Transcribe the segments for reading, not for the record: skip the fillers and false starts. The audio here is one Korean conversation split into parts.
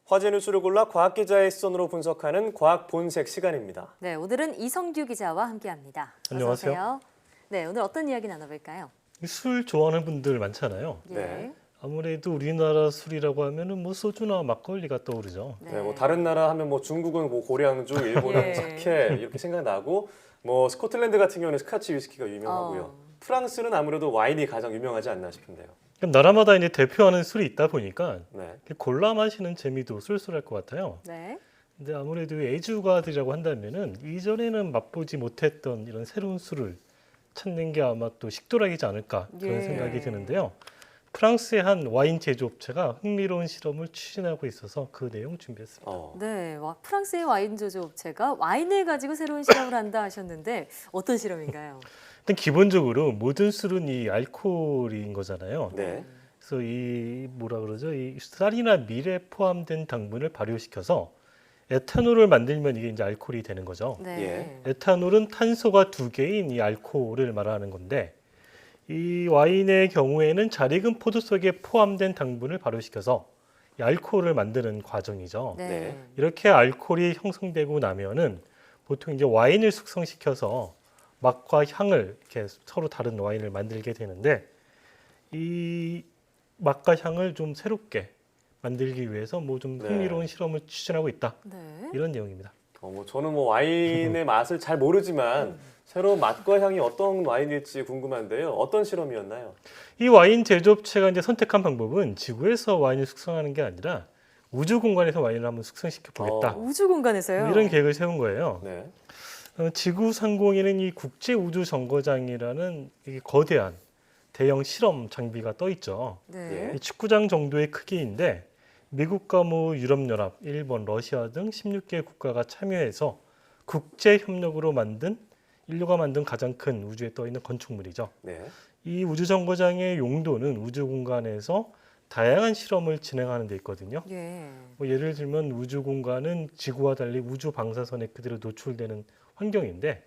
화제 뉴스를 골라 과학 기자의 시선으로 분석하는 과학 본색 시간입니다. 네, 오늘은 이성규 기자와 함께합니다. 안녕하세요. 어서 오세요. 네, 오늘 어떤 이야기 나눠볼까요? 술 좋아하는 분들 많잖아요. 예. 네. 아무래도 우리나라 술이라고 하면은 뭐 소주나 막걸리가 떠오르죠. 네, 뭐 다른 나라 하면 뭐 중국은 뭐 고량주, 일본은 예. 사케 이렇게 생각나고 뭐 스코틀랜드 같은 경우는 스카치 위스키가 유명하고요. 프랑스는 아무래도 와인이 가장 유명하지 않나 싶은데요. 그럼 나라마다 이제 대표하는 술이 있다 보니까 네. 골라 마시는 재미도 쏠쏠할 것 같아요. 네. 근데 아무래도 애주가들이라고 한다면은 이전에는 맛보지 못했던 이런 새로운 술을 찾는 게 아마 또 식도락이지 않을까 그런 예. 생각이 드는데요. 프랑스의 한 와인 제조업체가 흥미로운 실험을 추진하고 있어서 그 내용 준비했습니다. 네, 프랑스의 와인 제조업체가 와인을 가지고 새로운 실험을 한다 하셨는데 어떤 실험인가요? 일단 기본적으로 모든 술은 이 알코올인 거잖아요. 네. 그래서 이 뭐라 그러죠? 이 쌀이나 밀에 포함된 당분을 발효시켜서 에탄올을 만들면 이게 이제 알코올이 되는 거죠. 네. 에탄올은 탄소가 2개인 이 알코올을 말하는 건데 이 와인의 경우에는 잘 익은 포도 속에 포함된 당분을 발효시켜서 이 알코올을 만드는 과정이죠. 네. 이렇게 알코올이 형성되고 나면은 보통 이제 와인을 숙성시켜서 맛과 향을 이렇게 서로 다른 와인을 만들게 되는데 이 맛과 향을 좀 새롭게 만들기 위해서 뭐 좀 흥미로운 실험을 추진하고 있다. 네. 이런 내용입니다. 뭐 저는 뭐 와인의 맛을 잘 모르지만 새로운 맛과 향이 어떤 와인일지 궁금한데요. 어떤 실험이었나요? 이 와인 제조업체가 이제 선택한 방법은 지구에서 와인을 숙성하는 게 아니라 우주 공간에서 와인을 한번 숙성시켜 보겠다. 우주 공간에서요? 뭐 이런 계획을 세운 거예요. 네. 지구 상공에는 이 국제 우주 정거장이라는 이게 거대한 대형 실험 장비가 떠 있죠. 네. 이 축구장 정도의 크기인데 미국과 뭐 유럽연합, 일본, 러시아 등 16개 국가가 참여해서 국제 협력으로 만든 인류가 만든 가장 큰 우주에 떠 있는 건축물이죠. 네. 이 우주 정거장의 용도는 우주 공간에서 다양한 실험을 진행하는 데 있거든요. 예. 뭐 예를 들면 우주 공간은 지구와 달리 우주 방사선에 그대로 노출되는 환경인데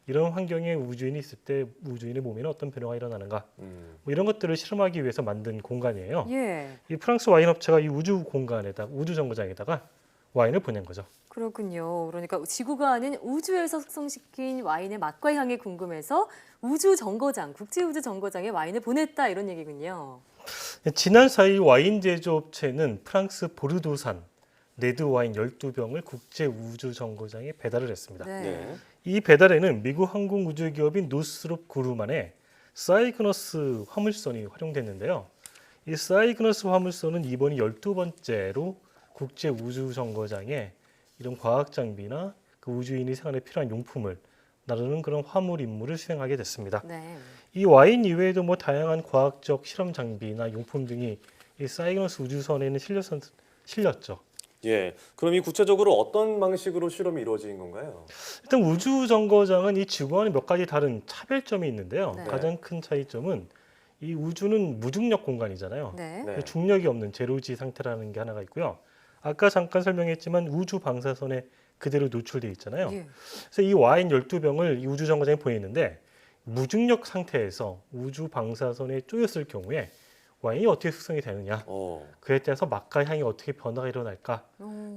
이런 환경에 우주인이 있을 때 우주인의 몸에는 어떤 변화가 일어나는가 뭐 이런 것들을 실험하기 위해서 만든 공간이에요. 예. 이 프랑스 와인 업체가 이 우주 공간에다 우주 정거장에다가 와인을 보낸 거죠. 그렇군요. 그러니까 지구가 아닌 우주에서 숙성시킨 와인의 맛과 향이 궁금해서 우주 정거장, 국제 우주 정거장에 와인을 보냈다 이런 얘기군요. 지난 4일 와인 제조업체는 프랑스 보르도산 레드 와인 12병을 국제 우주 정거장에 배달을 했습니다. 네. 이 배달에는 미국 항공 우주 기업인 노스롭 그루만의 사이그너스 화물선이 활용됐는데요. 이 사이그너스 화물선은 이번이 12번째로 국제 우주 정거장에 이런 과학 장비나 그 우주인이 생활에 필요한 용품을 나르는 그런 화물 임무를 수행하게 됐습니다. 네. 이 와인 이외에도 뭐 다양한 과학적 실험 장비나 용품 등이 이 사이그너스 우주선에는 실렸죠. 예. 그럼 이 구체적으로 어떤 방식으로 실험이 이루어진 건가요? 일단 우주 정거장은 이 지구와는 몇 가지 다른 차별점이 있는데요. 네. 가장 큰 차이점은 이 우주는 무중력 공간이잖아요. 네. 네. 중력이 없는 제로지 상태라는 게 하나가 있고요. 아까 잠깐 설명했지만 우주 방사선에 그대로 노출돼 있잖아요. 예. 그래서 이 와인 12병을 이 우주 정거장에 보냈는데 무중력 상태에서 우주 방사선에 쪼였을 경우에 와인이 어떻게 숙성이 되느냐, 그에 따라서 맛과 향이 어떻게 변화가 일어날까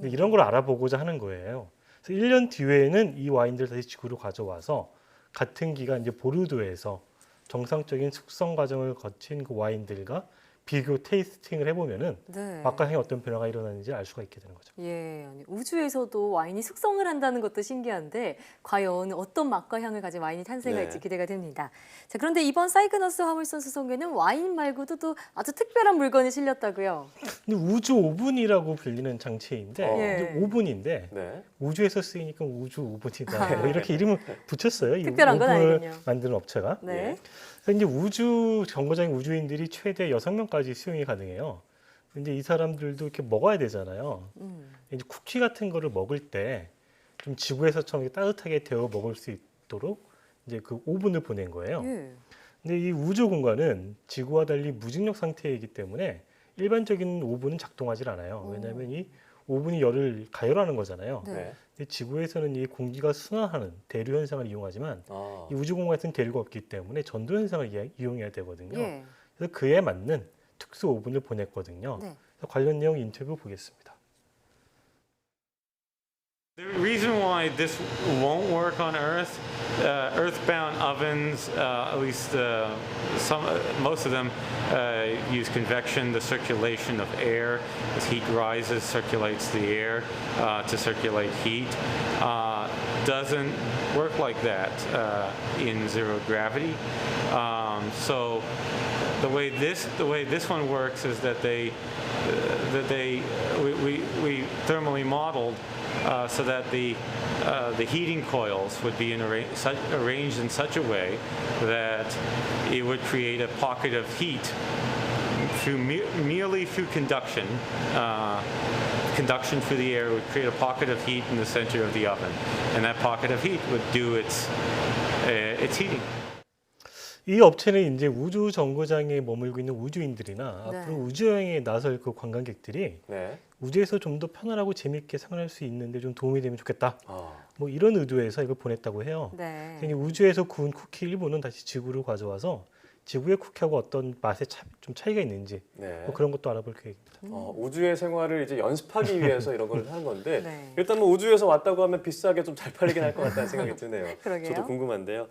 이런 걸 알아보고자 하는 거예요. 그래서 1년 뒤에는 이 와인들 다시 지구로 가져와서 같은 기간 이제 보르도에서 정상적인 숙성 과정을 거친 그 와인들과 비교 테이스팅을 해보면은 네. 맛과 향이 어떤 변화가 일어나는지 알 수가 있게 되는 거죠. 예, 아니, 우주에서도 와인이 숙성을 한다는 것도 신기한데 과연 어떤 맛과 향을 가진 와인이 탄생할지 네. 기대가 됩니다. 자, 그런데 이번 사이그너스 화물선 수송에는 와인 말고도 또 아주 특별한 물건이 실렸다고요? 근데 우주 오븐이라고 불리는 장치인데 예. 이제 오븐인데 네. 우주에서 쓰이니까 우주 오븐이다 뭐 이렇게 이름을 붙였어요. 이 특별한 건 오븐을 아니군요. 만드는 업체가. 네. 그래서 이제 우주 정거장 우주인들이 최대 6명까지 수용이 가능해요. 근데 이 사람들도 이렇게 먹어야 되잖아요. 이제 쿠키 같은 거를 먹을 때 좀 지구에서처럼 따뜻하게 데워 먹을 수 있도록 이제 그 오븐을 보낸 거예요. 예. 근데 이 우주 공간은 지구와 달리 무중력 상태이기 때문에 일반적인 오븐은 작동하지 않아요. 왜냐하면 이 오븐이 열을 가열하는 거잖아요. 네. 네. 근데 지구에서는 이 공기가 순환하는 대류 현상을 이용하지만 이 우주 공간에서는 대류가 없기 때문에 전도 현상을 이용해야 되거든요. 예. 그래서 그에 맞는 특수 오븐을 보냈거든요. 네. 그래서 관련 내용 인터뷰 보겠습니다. The reason why this won't work on Earth, earthbound ovens, at least most of them use convection, the circulation of air. As heat rises, circulates the air to circulate heat. Doesn't work like that in zero gravity. So the way this one works is that we thermally modeled so that the heating coils would be arranged in such a way that it would create a pocket of heat merely through conduction. Conduction through the air would create a pocket of heat in the center of the oven, and that pocket of heat would do its heating. 이 업체는 이제 우주 정거장에 머물고 있는 우주인들이나 네. 앞으로 우주여행에 나설 그 관광객들이 네. 우주에서 좀 더 편안하고 재밌게 생활할 수 있는데 좀 도움이 되면 좋겠다. 아, 뭐 이런 의도에서 이걸 보냈다고 해요. 네. 그러니까 우주에서 구운 쿠키 일부는 다시 지구로 가져와서 지구의 쿠키하고 어떤 맛에 좀 차이가 있는지 네. 뭐 그런 것도 알아볼 계획입니다. 우주의 생활을 이제 연습하기 위해서 이런 걸 하는 건데 네. 일단 뭐 우주에서 왔다고 하면 비싸게 좀 잘 팔리긴 할 것 같다는 생각이 드네요. 그러게요. 저도 궁금한데요.